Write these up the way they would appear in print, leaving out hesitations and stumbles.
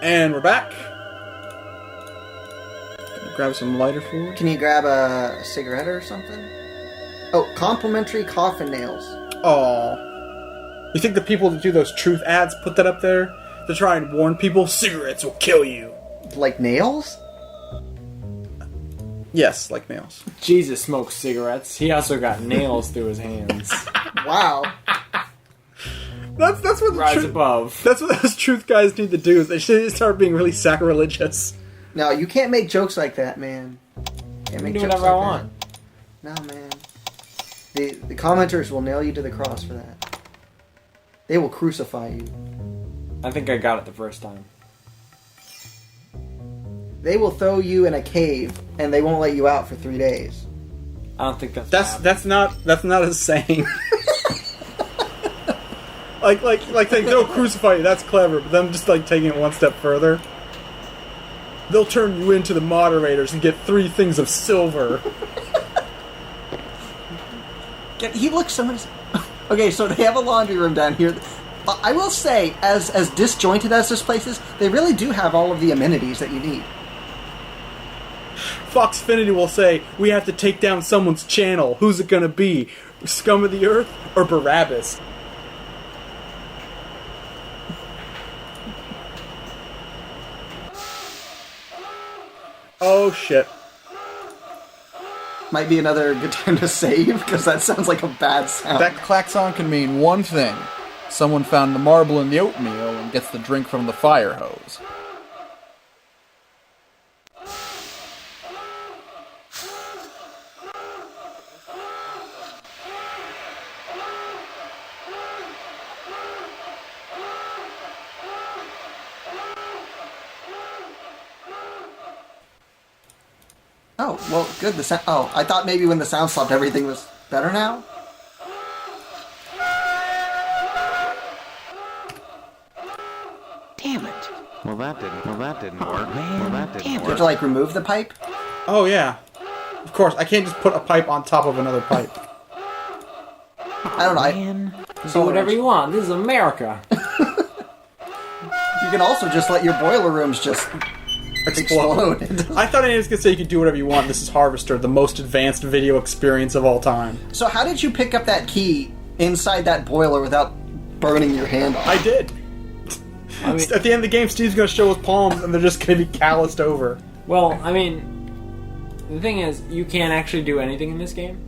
And we're back. Grab some lighter fluid. Can you grab a cigarette or something? Oh, complimentary coffin nails. Aw. You think the people that do those truth ads put that up there to try and warn people cigarettes will kill you? Like nails? Yes, like nails. Jesus smokes cigarettes. He also got nails through his hands. Wow. That's what the Rise above. That's what those truth guys need to do. Is they should start being really sacrilegious. No, you can't make jokes like that, man. Can't make do jokes whatever I like want. that. No, man. The commenters will nail you to the cross for that. They will crucify you. I think I got it the first time. They will throw you in a cave and they won't let you out for 3 days. I don't think That's not a saying. like they'll crucify you. That's clever, but them just like taking it one step further. They'll turn you into the moderators and get 3 things of silver. He looks so much... Okay, so they have a laundry room down here. I will say, as disjointed as this place is, they really do have all of the amenities that you need. Foxfinity will say, we have to take down someone's channel. Who's it gonna be? Scum of the Earth or Barabbas? Oh shit. Might be another good time to save, because that sounds like a bad sound. That klaxon can mean one thing. Someone found the marble in the oatmeal and gets the drink from the fire hose. Oh, well, good. Oh, I thought maybe when the sound stopped, everything was better now? Damn it. Well, that didn't work. Man, that didn't Damn, you work. have to, like, remove the pipe? Oh yeah. Of course, I can't just put a pipe on top of another pipe. I don't know. Man. Do whatever you want. This is America. You can also just let your boiler rooms just explode. I thought I was going to say you could do whatever you want. This is Harvester, the most advanced video experience of all time. So how did you pick up that key inside that boiler without burning your hand off? I did. I mean, At the end of the game, Steve's going to show his palms, and they're just going to be calloused over. well, I mean, the thing is, you can't actually do anything in this game.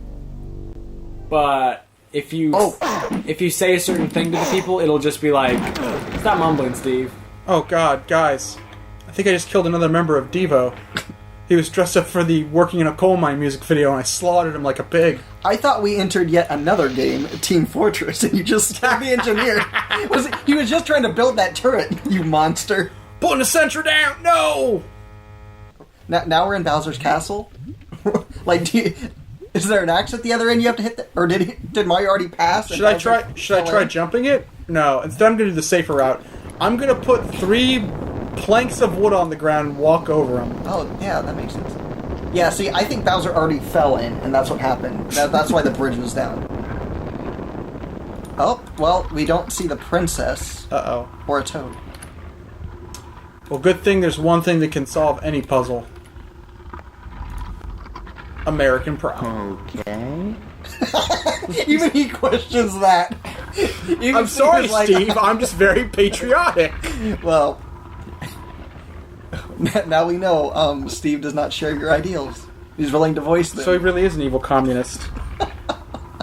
But if you say a certain thing to the people, it'll just be like, stop mumbling, Steve. Oh god, guys. I think I just killed another member of Devo. He was dressed up for the Working in a Coal Mine music video, and I slaughtered him like a pig. I thought we entered yet another game, Team Fortress, and you just killed the engineer. He was just trying to build that turret, you monster. Putting the sentry down! No! Now we're in Bowser's Castle? Like, is there an axe at the other end you have to hit? Or did Mario already pass? Should I try jumping it? No. Instead, I'm going to do the safer route. I'm going to put 3 planks of wood on the ground and walk over them. Oh, yeah, that makes sense. Yeah, see, I think Bowser already fell in, and that's what happened. That's why the bridge was down. Oh, well, we don't see the princess. Uh-oh. Or a toad. Well, good thing there's one thing that can solve any puzzle. American Pride. Okay. Even he questions that. Even I'm sorry, Steve is like, Steve. I'm just very patriotic. Well, now we know Steve does not share your ideals. He's willing to voice them. So he really is an evil communist.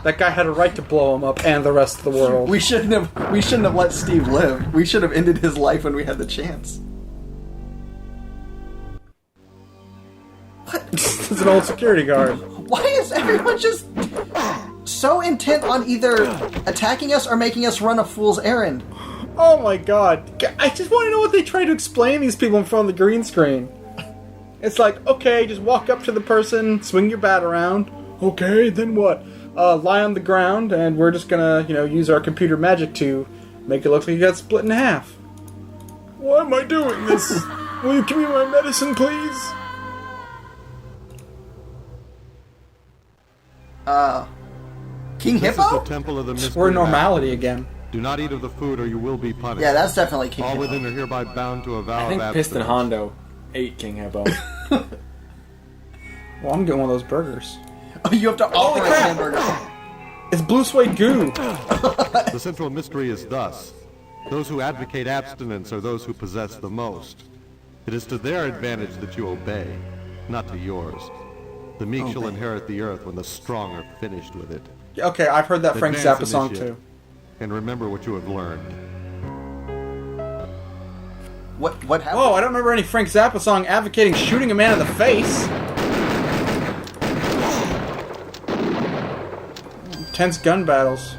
That guy had a right to blow him up and the rest of the world. We shouldn't have let Steve live. We should have ended his life when we had the chance. What? He's an old security guard. Why is everyone just so intent on either attacking us or making us run a fool's errand? Oh my god. I just want to know what they try to explain these people in front of the green screen. It's like, okay, just walk up to the person, swing your bat around. Okay, then what? Lie on the ground, and we're just gonna, use our computer magic to make it look like you got split in half. Why am I doing this? Will you give me my medicine, please? King Hippo? Temple of the Mystery We're in Map. normality again. Do not eat of the food or you will be punished. Yeah, that's definitely King All Hippo. within are hereby bound to a vow I of think Piston abstinence. Hondo ate King Hippo. Well, I'm getting one of those burgers. Oh, you have to offer a hamburger. It's blue suede goo. The central mystery is thus. Those who advocate abstinence are those who possess the most. It is to their advantage that you obey, not to yours. The meek shall inherit the earth when the strong are finished with it. Okay, I've heard that Frank Advance Zappa song initiate, too. And remember what you have learned. What happened? Whoa, I don't remember any Frank Zappa song advocating shooting a man in the face. Tense gun battles.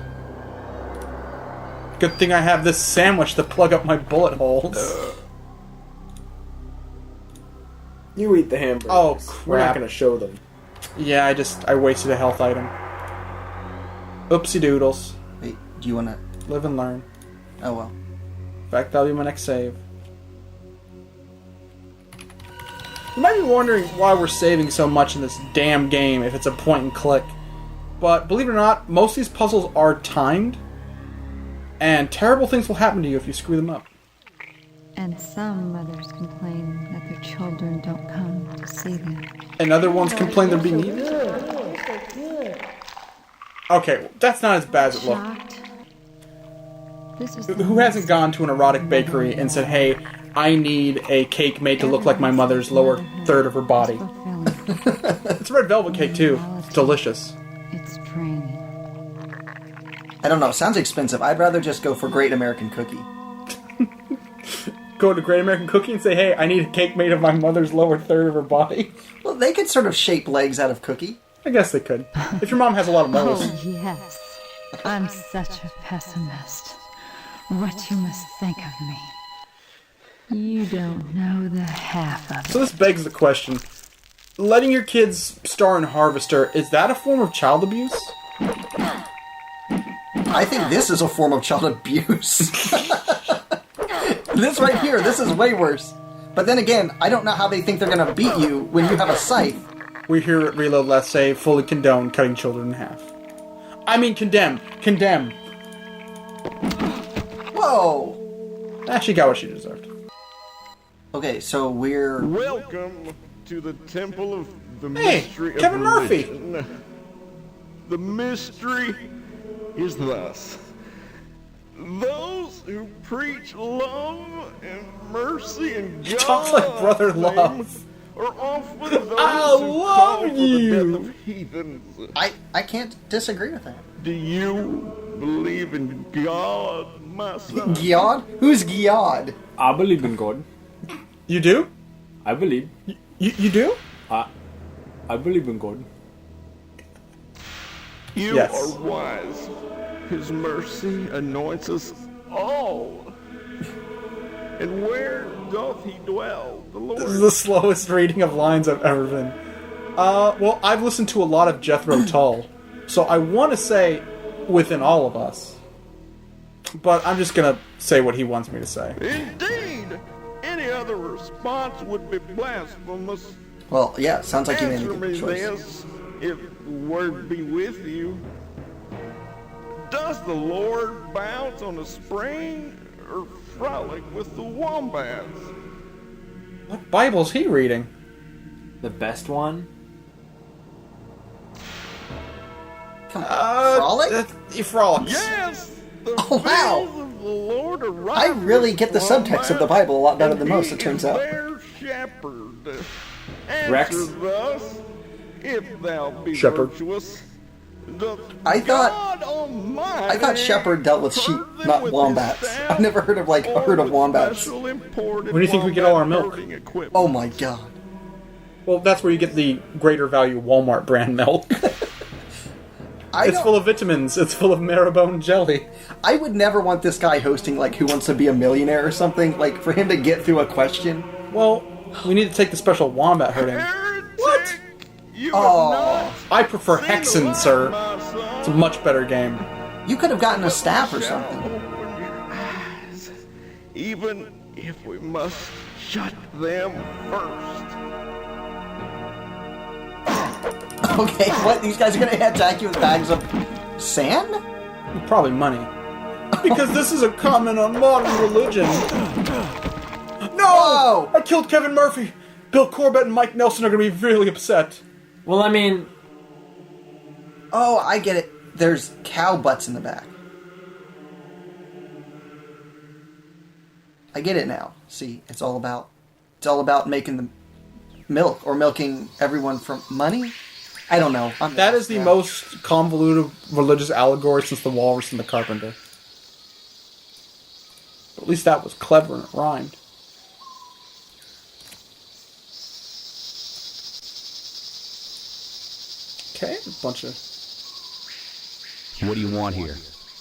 Good thing I have this sandwich to plug up my bullet holes. You eat the hamburgers. Oh, We're not crap. going to show them. Yeah, I wasted a health item. Oopsie doodles. Wait, do you want to... Live and learn. Oh, well. In fact, that'll be my next save. You might be wondering why we're saving so much in this damn game if it's a point and click. But believe it or not, most of these puzzles are timed. And terrible things will happen to you if you screw them up. And some mothers complain that their children don't come to see them. And other ones complain they're being eaten. Okay, that's not as bad as it looked. Shocked. This is Who hasn't gone to an erotic bakery and said, hey, I need a cake made to look like my mother's lower third of her body? It's a red velvet cake, too. It's delicious. It's draining. I don't know. Sounds expensive. I'd rather just go for Great American Cookie. Go to Great American Cookie and say, hey, I need a cake made of my mother's lower third of her body. Well, they could sort of shape legs out of cookie. I guess they could. If your mom has a lot of moles. Oh, yes. I'm such a pessimist. What you must think of me. You don't know the half of it. So this begs the question. Letting your kids star in Harvester, is that a form of child abuse? I think this is a form of child abuse. This right here, this is way worse. But then again, I don't know how they think they're going to beat you when you have a scythe. We here at Reload Let's Say fully condone cutting children in half. I mean condemn. Condemn. Whoa! She got what she deserved. Okay, so we're... Welcome to the Temple of the Hey, Mystery Kevin of Murphy. Religion. The mystery is thus. Those who preach love and mercy and God Talks like brother love. are often those I who love call for the you. death of heathens. I can't disagree with that. Do you believe in God, my son? Giod? Who's Giod? I believe in God. You do? I believe. You do? I believe in God. You Yes. are wise. His mercy anoints us all. And where doth he dwell, the This is Lord? the slowest reading of lines I've ever been. Well, I've listened to a lot of Jethro Tull, so I want to say within all of us. But I'm just gonna say what he wants me to say. Indeed, any other response would be blasphemous. Well, yeah, sounds like you made a Answer good me choice. this, if the word be with you. Does the Lord bounce on a spring or frolic with the wombats? What Bible's he reading? The best one? Come on, Frolic? He frolics. Yes! The Oh, wow. fields of the Lord are ripe I really with get the subtext of the Bible a lot better than most, it turns out. Their shepherd. Answer Rex? thus, if thou be Shepherd. virtuous. doth I thought- God Almighty I thought shepherd dealt with sheep, herd them not with wombats. his staff I've never heard of, like, a or herd of with wombats. special imported Where do you think we get all our milk? herding equipment. Oh my god. Well, that's where you get the greater value Walmart brand milk. It's full of vitamins. It's full of marrowbone jelly. I would never want this guy hosting, like, Who Wants to Be a Millionaire or something. Like, for him to get through a question. Well, we need to take the special wombat herding. Heretic! What? You Oh. have I prefer not seen the Hexen, light, sir. my son. It's a much better game. You could have gotten a staff or Shall something. open your eyes, even if we must shut them first. Okay, what? These guys are gonna attack you with bags of sand? Probably money. Because this is a comment on modern religion. No! Whoa! I killed Kevin Murphy! Bill Corbett and Mike Nelson are going to be really upset. Well, I mean, Oh, I get it. There's cow butts in the back. I get it now. See, it's all about making the milk or milking everyone from money. I don't know. That is the most convoluted religious allegory since the Walrus and the Carpenter. At least that was clever and it rhymed. Okay, a bunch of... What do you want here?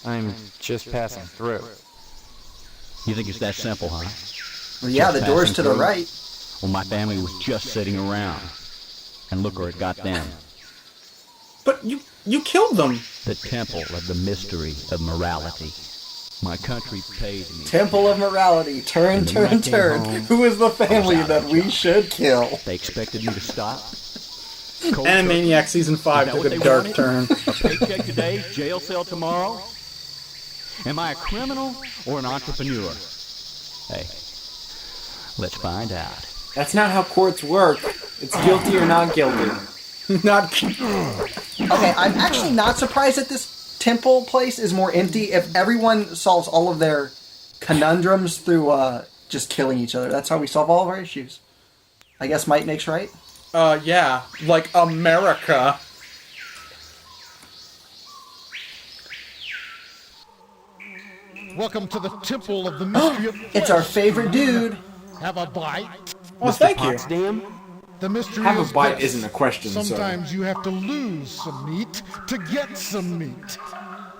I'm just passing through. You think it's that simple, huh? Well, yeah, the Just door's passing to the through? right. Well, my family was just sitting around. And look where it got them. But you killed them! The temple of the mystery of morality. My country paid me. Temple of Morality. Turn, And then when I turn, came turn. home, Who is the family I was out that of a we job. should kill? They expected me to stop. Cold Animaniacs Season 5 Is that took what a they dark wanted? turn. A paycheck today, jail cell tomorrow? Am I a criminal or an entrepreneur? Hey, let's find out. that's not how courts work. It's guilty or not guilty. Not... Okay, I'm actually not surprised that this temple place is more empty if everyone solves all of their conundrums through just killing each other. That's how we solve all of our issues. I guess might makes right. Yeah, like America. Welcome to the Temple of the Mystery of It's our favorite dude. Have a bite. Well, thank you. Potsdam? The mystery Have a is bite this. isn't a question, so... Sometimes you have to lose some meat to get some meat.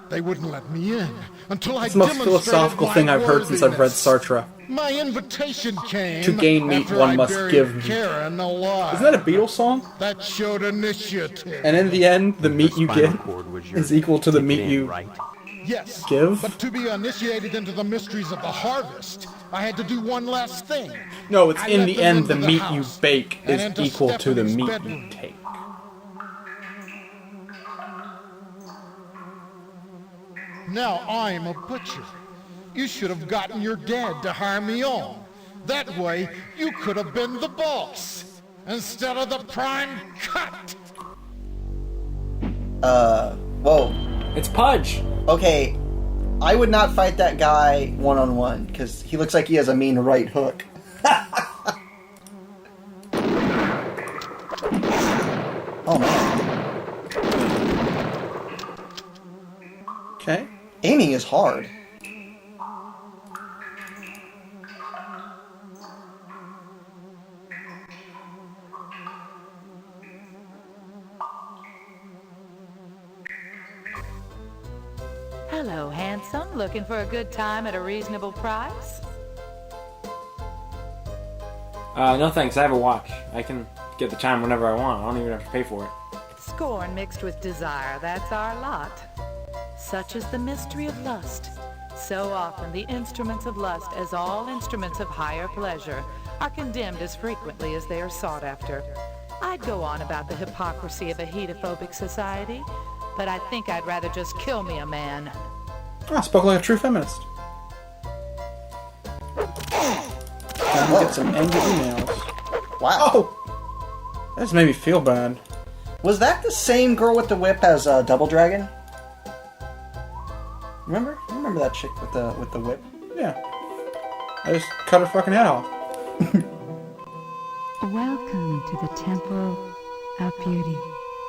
They wouldn't let me in until I It's the most demonstrated philosophical my thing I've heard since I've read worthiness. Sartre. My invitation came To gain meat, after one I must buried give meat. Karen alive. Isn't that a Beatles song? That showed initiative. And in the end, the meat you get cord was your is equal to the ticket meat in, you... right? Yes. Give? But to be initiated into the mysteries of the harvest, I had to do one last thing. No, it's I in let the them end, into the the meat house you bake and is into equal to the Stephanie's meat you bedroom. take. Now I'm a butcher. You should have gotten your dad to hire me on. That way, you could have been the boss instead of the prime cut. Whoa. It's Pudge. Okay, I would not fight that guy one-on-one, because he looks like he has a mean right hook. Oh, man. Okay. Aiming is hard. Hello, handsome. Looking for a good time at a reasonable price? No thanks, I have a watch. I can get the time whenever I want. I don't even have to pay for it. Scorn mixed with desire, that's our lot. Such is the mystery of lust. So often the instruments of lust, as all instruments of higher pleasure, are condemned as frequently as they are sought after. I'd go on about the hypocrisy of a hedophobic society, but I think I'd rather just kill me a man. Ah, spoke like a true feminist. Time to get some angry emails. Wow. Oh! That just made me feel bad. Was that the same girl with the whip as Double Dragon? Remember? You remember that chick with the whip? Yeah. I just cut her fucking head off. Welcome to the Temple of Beauty.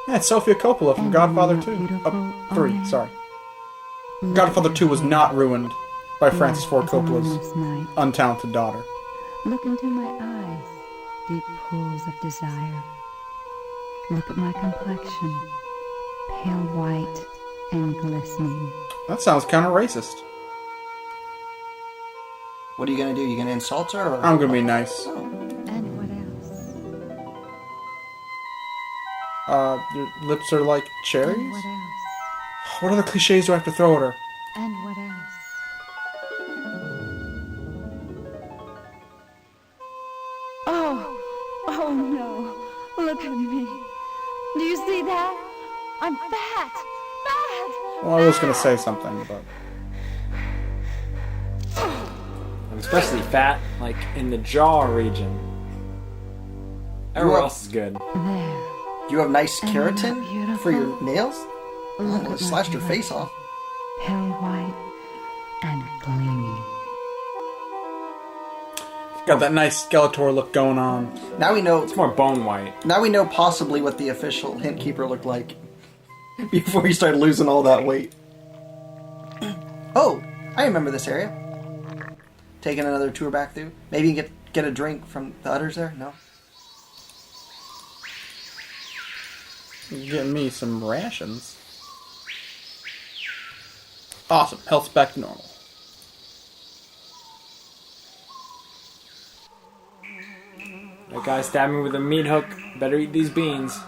Yeah, it's Sofia Coppola from Godfather 2. Beautiful 3, only. sorry. Godfather 2 was not ruined by Francis Ford As a Coppola's moonless night. untalented daughter. Look into my eyes, deep pools of desire. Look at my complexion, pale white and glistening. That sounds kind of racist. What are you gonna do? You gonna insult her? Or? I'm gonna be nice. And what else? Your lips are like cherries? And what else? What other cliches do I have to throw at her? And what else? Oh no, look at me. Do you see that? I'm fat! Well, I was gonna say something, but... I'm especially fat, like in the jaw region. Everywhere else is good. You have nice keratin for your nails? Oh, it slashed your face off. Very white and gleaming. Got that nice Skeletor look going on. Now we know. It's more bone white. Now we know possibly what the official Hint Keeper looked like before he started losing all that weight. Oh, I remember this area. Taking another tour back through. Maybe you can get a drink from the udders there? No? You're getting me some rations. Awesome. Health's back to normal. That guy stabbed me with a meat hook. Better eat these beans.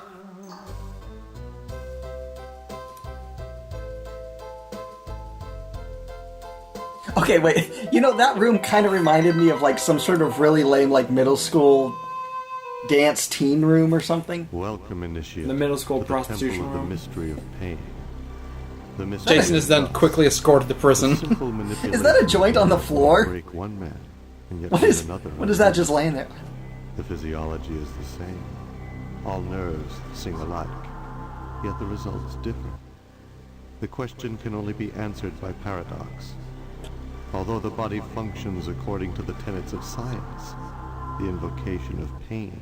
Okay, wait. You know, that room kind of reminded me of like some sort of really lame like middle school dance teen room or something. Welcome, initiate. The middle school to the prostitution temple of room. the mystery of pain. The mystery Jason is then quickly escorted to prison. Is that a joint on the floor? Break one man, and yet What leave is another what is that just laying there? The physiology is the same. All nerves sing alike, yet the result is different. The question can only be answered by paradox. Although the body functions according to the tenets of science, the invocation of pain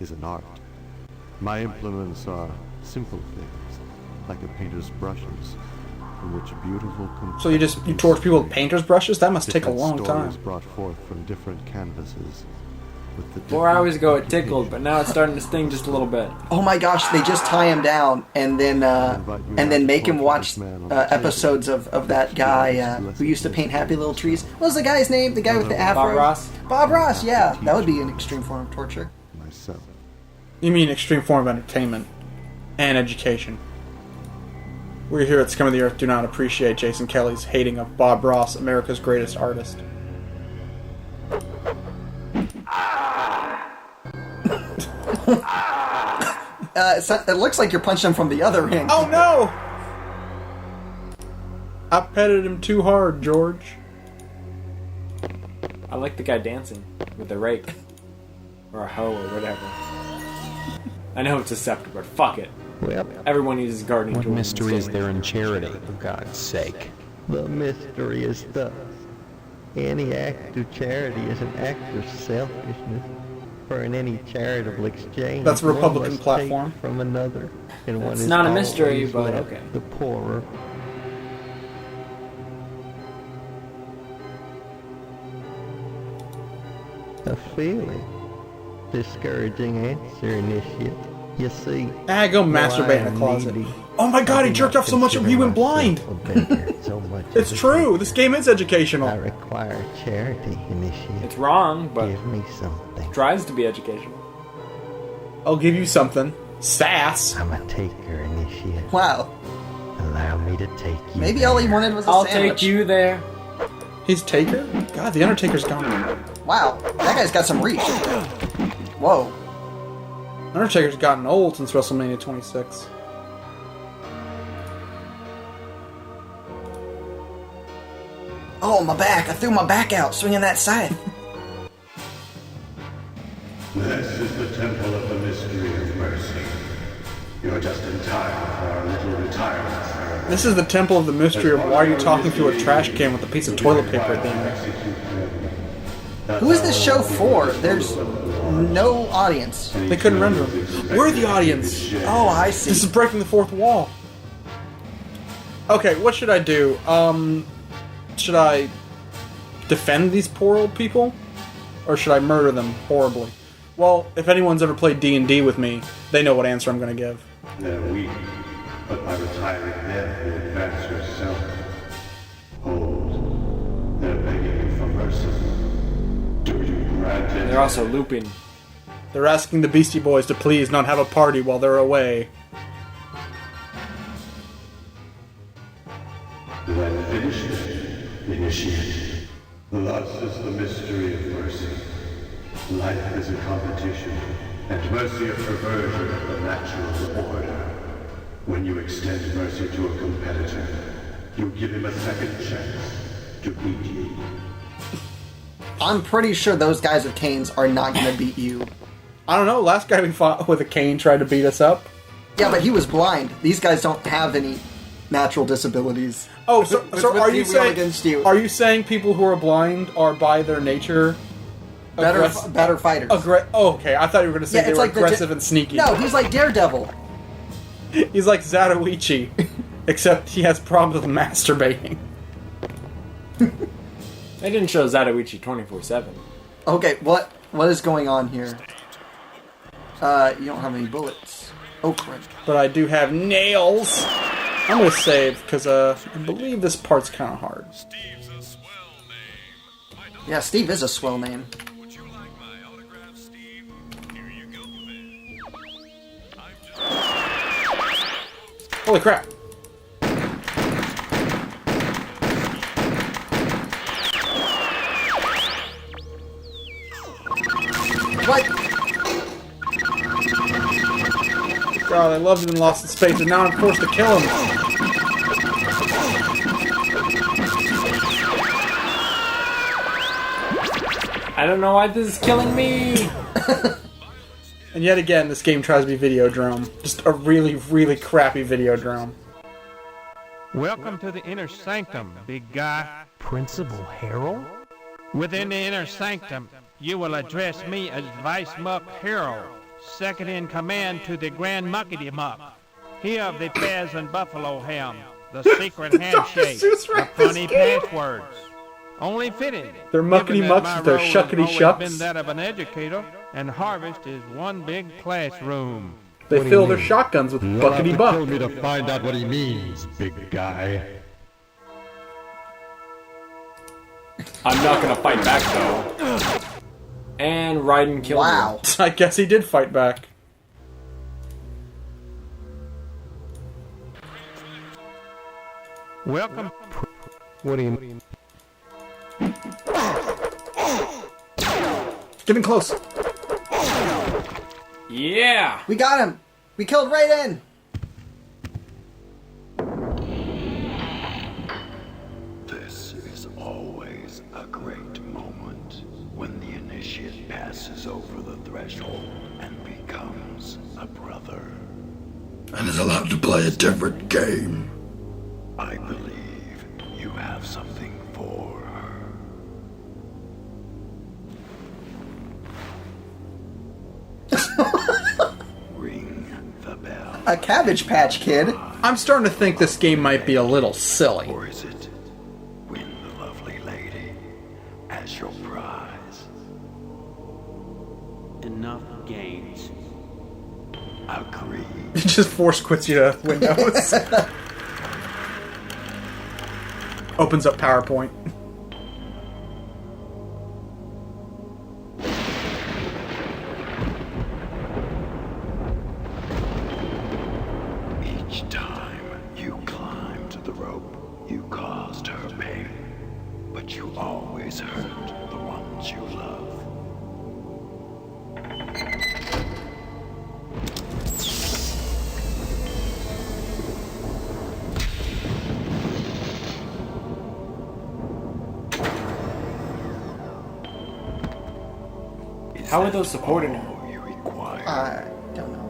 is an art. My implements are simple things, like a painter's brushes, from which beautiful So you torture people with painter's brushes? That must take a long stories time. brought forth from different canvases. With the 4 hours ago it tickled, but now it's starting to sting just a little bit. Oh my gosh, they just tie him down and then make him watch episodes of that guy who used to paint happy little trees. What was the guy's name? The guy with the afro? Bob Ross? Bob Ross, yeah. That would be an extreme form of torture. myself. You mean extreme form of entertainment and education. We here at Scum of the Earth do not appreciate Jason Kelly's hating of Bob Ross, America's greatest artist. It looks like you're punching him from the other end. Oh no! I petted him too hard, George. I like the guy dancing with the rake. Or a hoe or whatever. I know it's a scepter, but fuck it. Well, everyone uses gardening what tools. mystery is there in charity, for God's sake? The mystery is thus. Any act of charity is an act of selfishness. For in any charitable exchange, that's a Republican one must platform. take from another, and one It's is not a mystery, always but left okay. the poorer. A feeling. Discouraging answer, initiate. You see, Go masturbate in the closet. Oh my god, he jerked off so much he went blind! It's true, this game is educational. I require charity, initiate. It's wrong, but give me something. Tries to be educational. I'll give you something. Sass. I'm a taker, initiate. Wow. Allow me to take you. Maybe all he wanted was a I'll sandwich. take you there. He's Taker? God, the Undertaker's gone. Wow, that guy's got some reach. Whoa. Undertaker's gotten old since WrestleMania 26. Oh, my back. I threw my back out swinging that scythe. This is the Temple of the Mystery of Mercy. You're just in time for our little retirement ceremony. This is the Temple of the Mystery of why are you talking to a trash can with a piece of toilet paper at the end. Who is this show for? There's no audience. They couldn't render them. We're the audience. Oh, I see. This is breaking the fourth wall. Okay, what should I do? Should I defend these poor old people? Or should I murder them horribly? Well, if anyone's ever played D&D with me, they know what answer I'm going to give. They're weak, but by retiring them, you advance yourself. Hold. They're begging you for mercy. Do you grant it? They're also looping. They're asking the Beastie Boys to please not have a party while they're away. Then finish it. Initiate. Thus is the mystery of mercy. Life is a competition, and mercy a perversion of the natural order. When you extend mercy to a competitor, you give him a second chance to beat you. I'm pretty sure those guys with canes are not going to beat you. I don't know. Last guy we fought with a cane tried to beat us up. Yeah, but he was blind. These guys don't have any natural disabilities. Oh, so are you saying against you? Are you saying people who are blind are by their nature better fighters? Okay, I thought you were going to say they were aggressive and sneaky. No, he's like Daredevil. He's like Zatoichi, except he has problems with masturbating. They didn't show Zatoichi 24/7. Okay, what is going on here? You don't have any bullets. Oh, crap. But I do have nails. I'm going to save, because I believe this part's kind of hard. Yeah, Steve is a swell name. Holy crap. What? God, I loved it in Lost in Space, and now I'm forced to kill him. I don't know why this is killing me. And yet again, this game tries to be Videodrome. Just a really, really crappy Videodrome. Welcome to the inner sanctum, big guy. Principal Harold? Within the inner sanctum, you will address me as Vice Muck Harold, second in command to the Grand Muckety Muck. He of the Fez and Buffalo Ham, the secret handshake, the funny passwords. Only fitting. They're muckety mucks with their shuckety shucks. Been that of an educator, and Harvest is one big classroom. They fill their shotguns with buckety buck. You'll have to kill me to find out what he means, big guy. I'm not gonna fight back though. And Raiden killed Wow. me. I guess he did fight back. Welcome. What do you mean? Getting close. Yeah! We got him! We killed Raiden! This is always a great moment when the initiate passes over the threshold and becomes a brother. And is allowed to play a different game. I believe you have something for her. Ring the bell. A Cabbage Patch Kid. I'm starting to think this game might be a little silly. Or is it win the lovely lady as your prize? Enough games. Agreed. It just force quits you to Windows. Opens up PowerPoint. Each time you climbed the rope, you caused her pain. But you always hurt the ones you love. How are those supporting her? I don't know.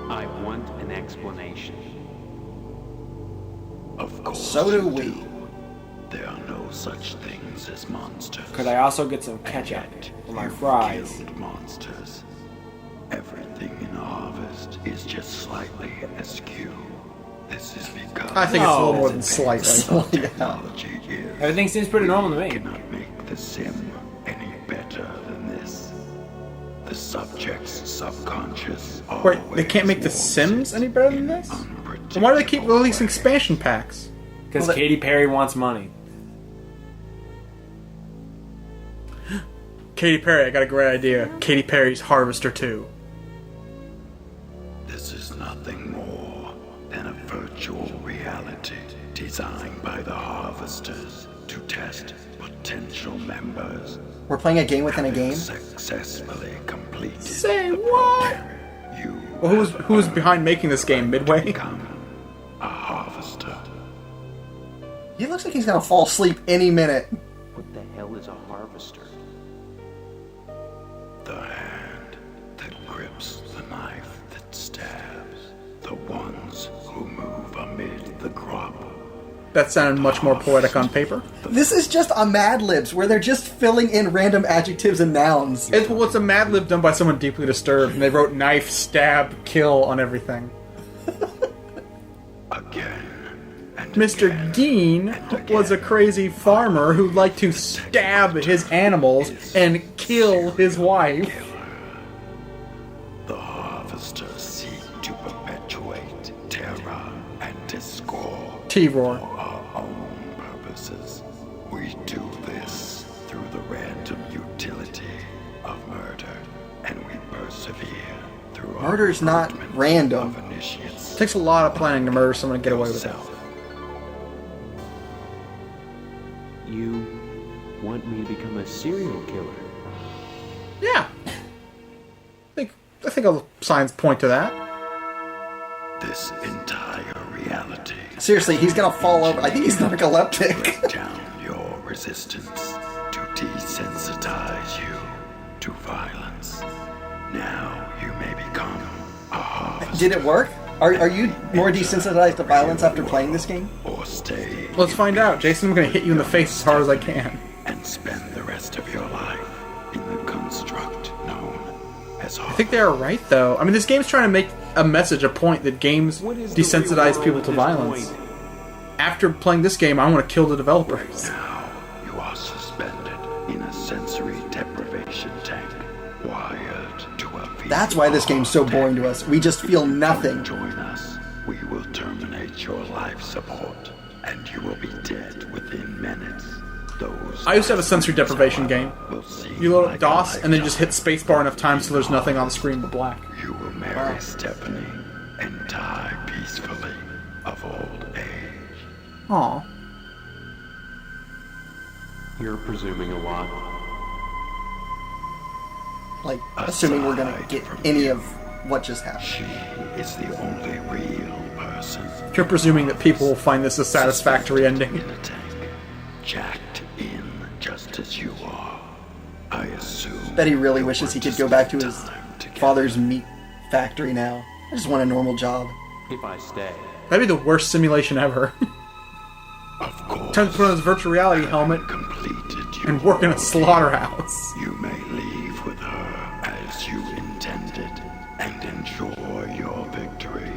I want an explanation. Of course. So do we. There are no such things as monsters. Could I also get some ketchup for my fries? Killed monsters. Everything in Harvest is just slightly askew. This is because I think it's a little more than slightly. technology is. Everything seems pretty normal to me. Cannot make the sim any better than this. The subject's subconscious. Wait, they can't make the Sims any better than this? Then why do they keep releasing expansion packs? Because Katy Perry wants money. Katy Perry, I got a great idea. Katy Perry's Harvester 2. This is nothing more than a virtual reality designed by the Harvesters to test potential members. We're playing a game within a game? Successfully completed. Say what? Well, who's behind making this game? Midway? A Harvester. He looks like he's gonna fall asleep any minute. What the hell is a harvester? The hand that grips the knife that stabs. The ones who move amid the crop. That sounded much more poetic on paper. This is just a Mad Libs where they're just filling in random adjectives and nouns. It's a Mad Lib done by someone deeply disturbed, and they wrote knife, stab, kill on everything. Mr. Dean was a crazy farmer who liked to stab his animals and kill his wife. The harvesters seek to perpetuate terror and discord T-Roar. for our own purposes. We do this through the random utility of murder, and we persevere through Murder's not random. It takes a lot of planning to murder someone and get away with it. You want me to become a serial killer? Yeah. I think all the signs point to that. This entire reality. Seriously, he's gonna fall over. I think he's narcoleptic. Break down your resistance to desensitize you to violence. Now you may become a harvester. Did it work? Are you more desensitized to violence after playing this game? Or stay. Let's find out. Jason, I'm going to hit you in the face as hard as I can. And spend the rest of your life in the construct known as I think they are right, though. I mean, this game's trying to make a message, a point, that games desensitize people to violence. After playing this game, I want to kill the developers. Now you are suspended in a sensory deprivation tank, wired to a That's why this game's so boring to us. We just feel nothing. Join us. We will terminate your life support, and you will be dead within minutes. Those I used to have a sensory deprivation game. You load up DOS, and then you just hit spacebar enough times so there's nothing on the screen but black. You will marry Stephanie and die peacefully of old age. Aw. You're presuming a lot. Like, assuming we're gonna get any of what just happened. She is the only real person. You're presuming that people will find this a satisfactory ending. Jacked in just as you are. I assume. Bet he really wishes he could go back to his father's meat factory now. I just want a normal job. If I stay. That'd be the worst simulation ever. Time to put on this virtual reality helmet and work in a slaughterhouse. You may leave with her as you intended and enjoy your victory.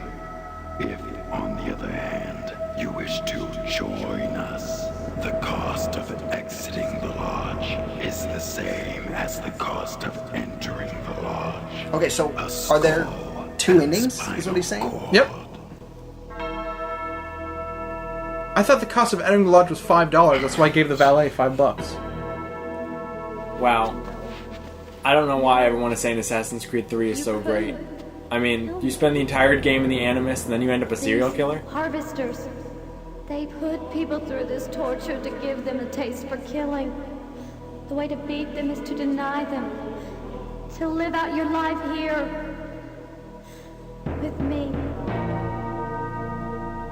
If, on the other hand, you wish to join us, the cost of exiting the lodge is the same as the cost of entering the lodge. Okay, so are there two endings, is what he's saying? Yep. I thought the cost of entering the lodge was $5. That's why I gave the valet $5. Wow. I don't know why everyone is saying Assassin's Creed 3 is so great. I mean, you spend the entire game in the Animus and then you end up a serial killer? Harvesters. They put people through this torture to give them a taste for killing. The way to beat them is to deny them. To live out your life here. With me.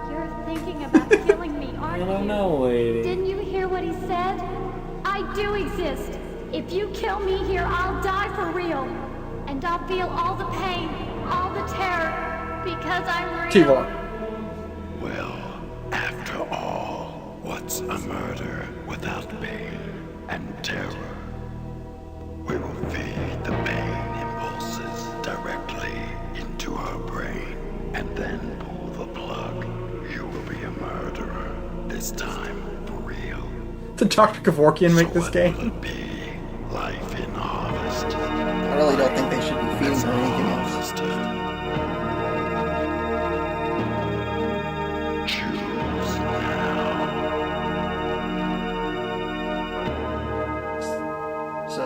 You're thinking about killing me, aren't you? I don't know, lady. Didn't you hear what he said? I do exist. If you kill me here, I'll die for real. And I'll feel all the pain, all the terror, because I'm real. T-Bar. Well, after all, what's a murder without pain and terror? We will feed the pain impulses directly into her brain and then pull the plug. You will be a murderer, this time for real. Did Dr. Kevorkian make this game? Life in harvest. I really don't think they should be feeding her anything else. Choose now. So,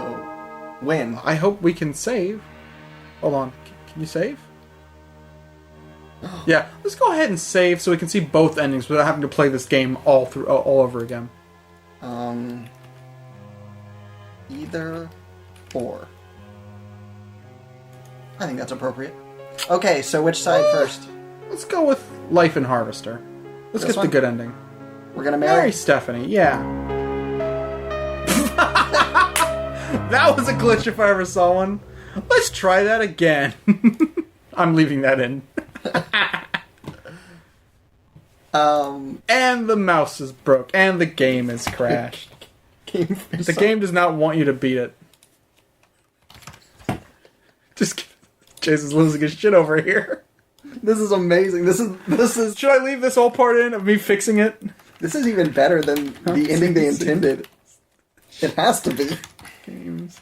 when? I hope we can save. Hold on. Can you save? Yeah, let's go ahead and save so we can see both endings without having to play this game all over again. Either or. I think that's appropriate. Okay, so which side first? Let's go with Life in Harvester. Let's This get one? the good ending. We're gonna marry Stephanie, yeah. That was a glitch if I ever saw one. Let's try that again. I'm leaving that in. And the mouse is broke, and the game is crashed. The game does not want you to beat it. Just Jason's losing his shit over here. This is amazing. This is. Should I leave this whole part in of me fixing it? This is even better than the ending they intended. It has to be. Games.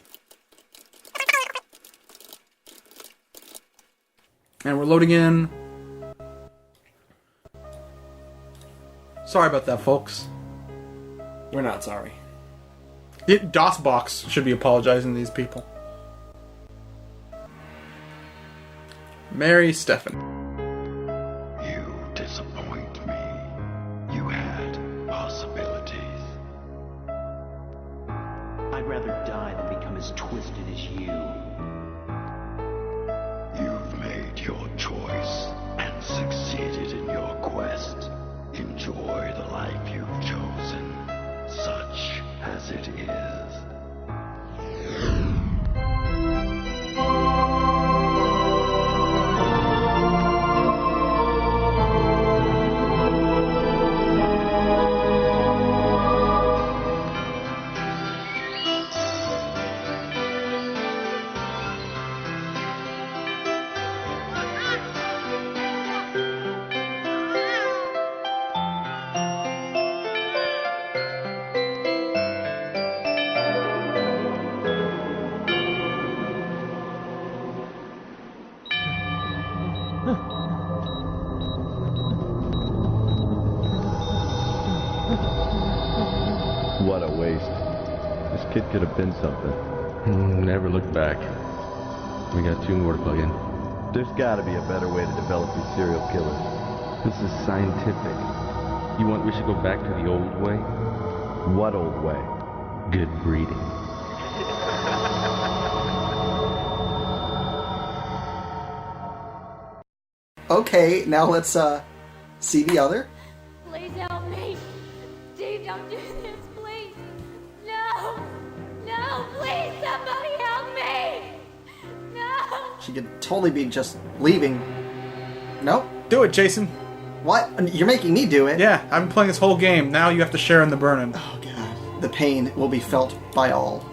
And we're loading in. Sorry about that, folks. We're not sorry. DOSBox should be apologizing to these people. Mary Stephan. You disappoint me. You had possibilities. I'd rather die than become as twisted as you. You've made your choice and succeeded in your quest. Enjoy the life you've chosen, such as it is. What a waste. This kid could have been something. Never looked back. We got 2 more to plug in. There's gotta be a better way to develop these serial killers. This is scientific. You want we should go back to the old way? What old way? Good breeding. Okay, now let's see the other. Please help me. Steve, don't do this, please. No. No, please, somebody help me. No. She could totally be just leaving. Nope. Do it, Jason. What? You're making me do it? Yeah, I've been playing this whole game. Now you have to share in the burning. Oh, God. The pain will be felt by all.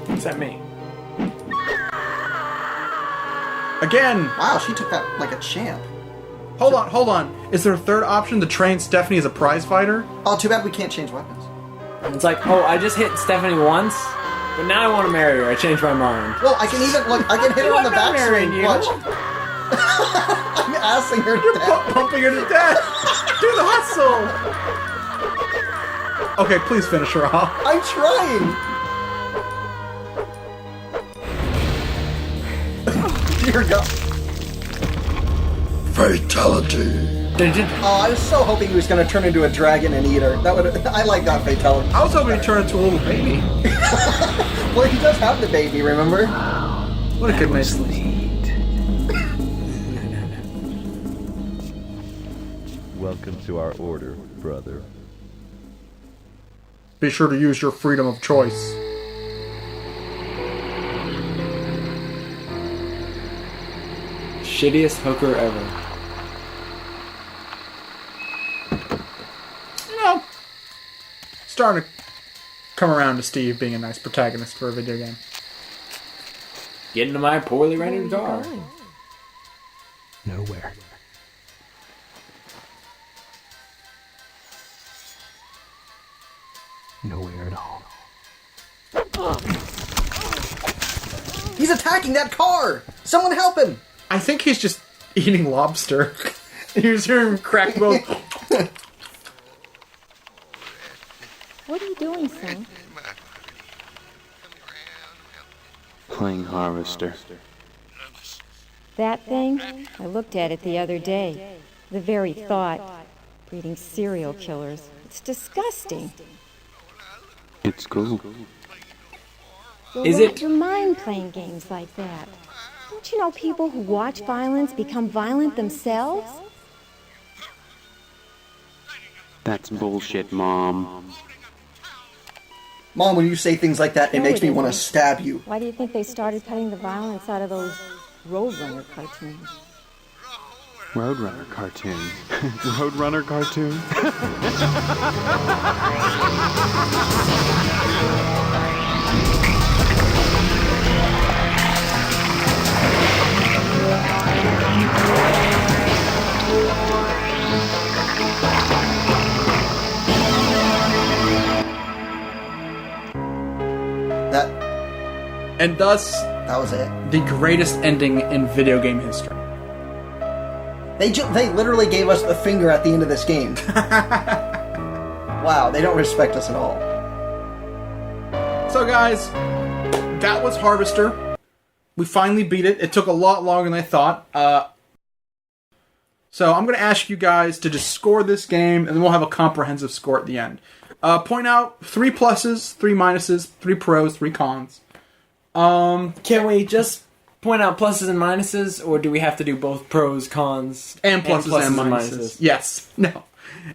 Except me. Again! Wow, she took that like a champ. Hold on. Is there a third option to train Stephanie as a prize fighter? Oh, too bad we can't change weapons. It's like, oh, I just hit Stephanie once, but now I want to marry her. I changed my mind. Well, I can even look. I can hit her on the backswing. Watch. I'm assing her to death. Pumping her to death. Do the hustle. Okay, please finish her off. I'm trying. Dear God. Fatality. Oh, I was so hoping he was going to turn into a dragon and eat her. That would. I like that fatality. I was hoping to turn into a little baby. Well, he does have the baby, remember? What a good nice Welcome to our order, brother. Be sure to use your freedom of choice. Shittiest hooker ever. You know, starting to come around to Steve being a nice protagonist for a video game. Get into my poorly rendered car. Nowhere. Nowhere at all. He's attacking that car! Someone help him! I think he's just eating lobster. You just hear him crack both. What are you doing, son? Playing harvester. That thing? I looked at it the other day. The very thought. Breeding serial killers. It's disgusting. It's cool. You'll Is rot it? your mind playing games like that. Don't you know people who watch violence become violent themselves? That's bullshit, Mom. Mom, when you say things like that, it No, makes it me want to isn't. stab you. Why do you think they started cutting the violence out of those Roadrunner cartoons? Roadrunner cartoon. Roadrunner cartoon? And thus, that was it. The greatest ending in video game history. They literally gave us the finger at the end of this game. Wow, they don't respect us at all. So guys, that was Harvester. We finally beat it. It took a lot longer than I thought. So I'm going to ask you guys to just score this game, and then we'll have a comprehensive score at the end. Point out 3 pluses, 3 minuses, 3 pros, 3 cons. Can we just point out pluses and minuses, or do we have to do both pros, cons, and pluses and minuses? Yes. No.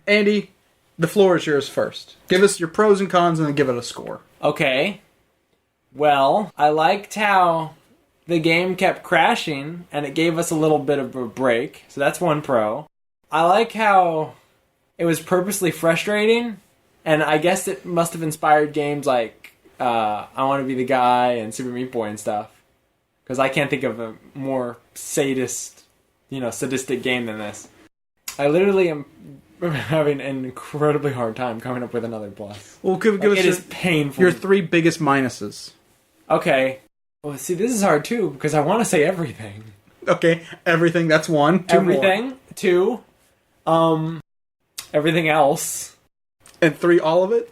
Andy, the floor is yours first. Give us your pros and cons, and then give it a score. Okay. Well, I liked how the game kept crashing, and it gave us a little bit of a break, so that's 1 pro. I like how it was purposely frustrating, and I guess it must have inspired games like I Want to Be the Guy and Super Meat Boy and stuff. Because I can't think of a more sadistic game than this. I literally am having an incredibly hard time coming up with another plus. Well, give us it is painful. Your 3 biggest minuses. Okay. Well, see, this is hard too, because I want to say everything. Okay, everything, that's 1. 2 everything. More. 2. Everything else. And 3, all of it?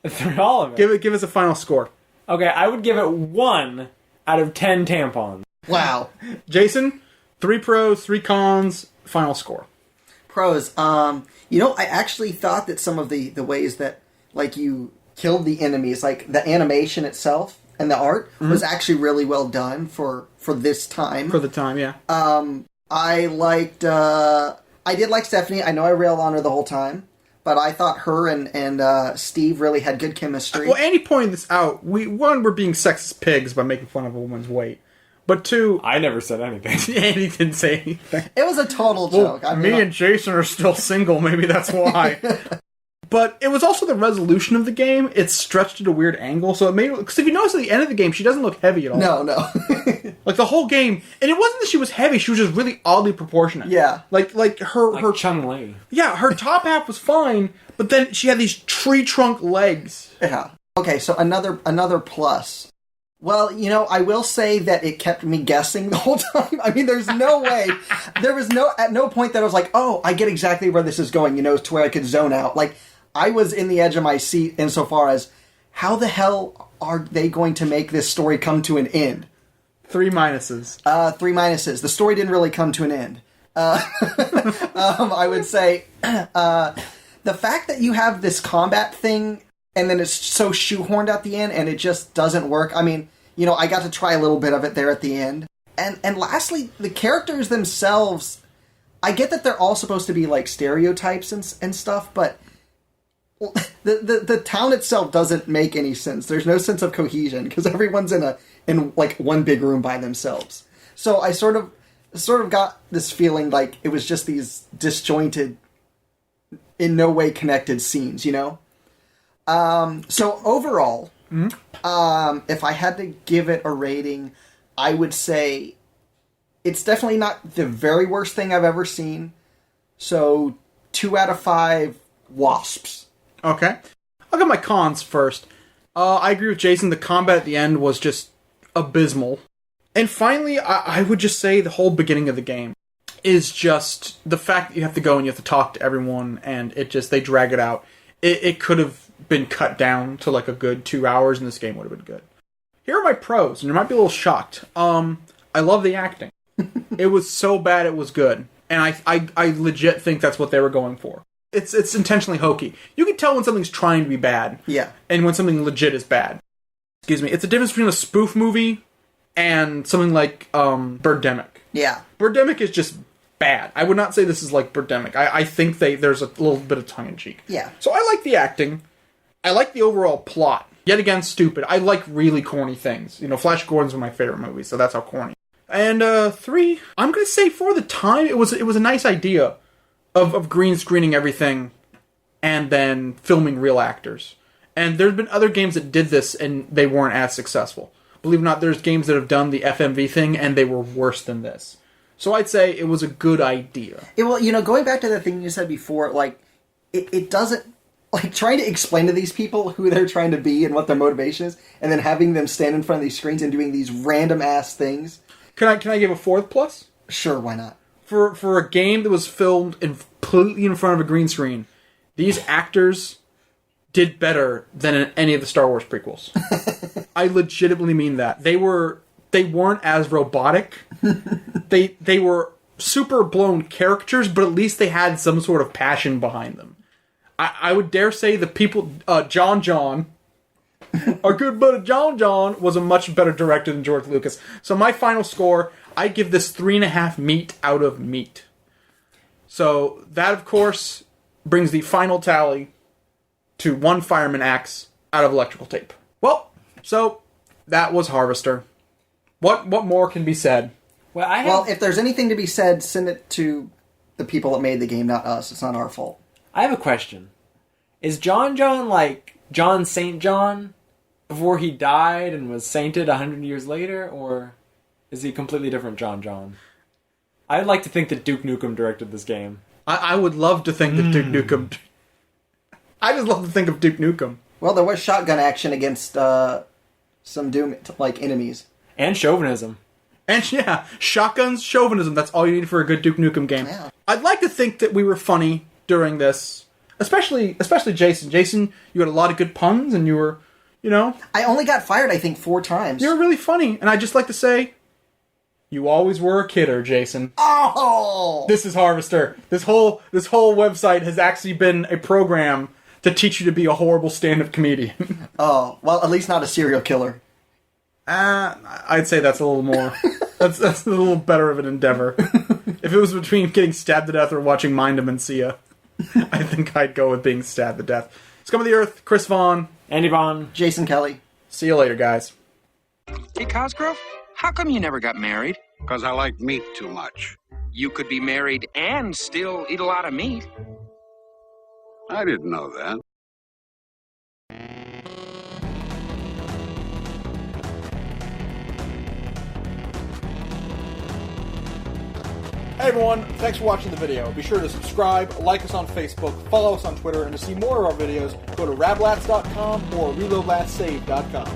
3, all of it. Give us a final score. Okay, I would give it 1 out of 10 tampons. Wow. Jason, 3 pros, 3 cons, final score. Pros. I actually thought that some of the ways that, like, you killed the enemies, like, the animation itself and the art was actually really well done for this time. For the time, yeah. I liked, I did like Stephanie. I know I railed on her the whole time. But I thought her and Steve really had good chemistry. Well, Andy pointed this out. We're being sexist pigs by making fun of a woman's weight. But 2... I never said anything. Andy didn't say anything. It was a total joke. Me and Jason are still single. Maybe that's why. But it was also the resolution of the game. It's stretched at a weird angle. So it made... Because if you notice at the end of the game, she doesn't look heavy at all. No. Like the whole game... And it wasn't that she was heavy. She was just really oddly proportionate. Yeah. Like her Chun-Li. Yeah, her top half was fine. But then she had these tree trunk legs. Yeah. Okay, so another plus. Well, I will say that it kept me guessing the whole time. I mean, there's no way. There was at no point that I was like, oh, I get exactly where this is going, to where I could zone out. Like, I was in the edge of my seat insofar as, how the hell are they going to make this story come to an end? 3 minuses. 3 minuses. The story didn't really come to an end. I would say, the fact that you have this combat thing and then it's so shoehorned at the end and it just doesn't work. I mean, I got to try a little bit of it there at the end. And lastly, the characters themselves, I get that they're all supposed to be like stereotypes and stuff, but the town itself doesn't make any sense. There's no sense of cohesion because everyone's in like one big room by themselves. So I sort of got this feeling like it was just these disjointed, in no way connected scenes, So overall, if I had to give it a rating, I would say it's definitely not the very worst thing I've ever seen. So 2 out of 5 wasps. Okay. I'll get my cons first. I agree with Jason. The combat at the end was just abysmal. And finally, I would just say the whole beginning of the game is just the fact that you have to go and you have to talk to everyone, and they drag it out. It could have been cut down to like a good 2 hours, and this game would have been good. Here are my pros, and you might be a little shocked. I love the acting. It was so bad it was good. And I legit think that's what they were going for. It's intentionally hokey. You can tell when something's trying to be bad. Yeah. And when something legit is bad. Excuse me. It's a difference between a spoof movie and something like Birdemic. Yeah. Birdemic is just bad. I would not say this is like Birdemic. I think there's a little bit of tongue-in-cheek. Yeah. So I like the acting. I like the overall plot. Yet again, stupid. I like really corny things. Flash Gordon's one of my favorite movies, so that's how corny. And 3, I'm gonna say for the time, it was a nice idea of green screening everything and then filming real actors. And there's been other games that did this and they weren't as successful. Believe it or not, there's games that have done the FMV thing and they were worse than this. So I'd say it was a good idea. Going back to the thing you said before, like, it doesn't, like, trying to explain to these people who they're trying to be and what their motivation is, and then having them stand in front of these screens and doing these random-ass things. Can I give a 4th plus? Sure, why not? For a game that was filmed completely in front of a green screen, these actors did better than in any of the Star Wars prequels. I legitimately mean that. They weren't as robotic. They were super blown caricatures, but at least they had some sort of passion behind them. I would dare say the people, John, our good buddy John was a much better director than George Lucas. So my final score, I give this 3.5 meat out of meat. So that, of course, brings the final tally to 1 fireman axe out of electrical tape. Well, so that was Harvester. What more can be said? Well, if there's anything to be said, send it to the people that made the game, not us. It's not our fault. I have a question. Is John like John St. John before he died and was sainted 100 years later, or is he a completely different John? I'd like to think that Duke Nukem directed this game. I would love to think that Duke Nukem... I just love to think of Duke Nukem. Well, there was shotgun action against some Doom enemies. And chauvinism. And yeah, shotguns, chauvinism, that's all you need for a good Duke Nukem game. Yeah. I'd like to think that we were funny during this. Especially Jason. Jason, you had a lot of good puns and you were, I only got fired, I think, 4 times. You were really funny. And I'd just like to say, you always were a kidder, Jason. Oh! This is Harvester. This whole website has actually been a program to teach you to be a horrible stand-up comedian. Oh, well, at least not a serial killer. I'd say that's a little more. that's a little better of an endeavor. If it was between getting stabbed to death or watching Mind of Mencia, I think I'd go with being stabbed to death. Scum of the Earth, Chris Vaughn, Andy Vaughn, Jason Kelly. See you later, guys. Hey, Cosgrove, how come you never got married? Because I like meat too much. You could be married and still eat a lot of meat. I didn't know that. Hey everyone, thanks for watching the video. Be sure to subscribe, like us on Facebook, follow us on Twitter, and to see more of our videos, go to rablats.com or reloadlastsave.com.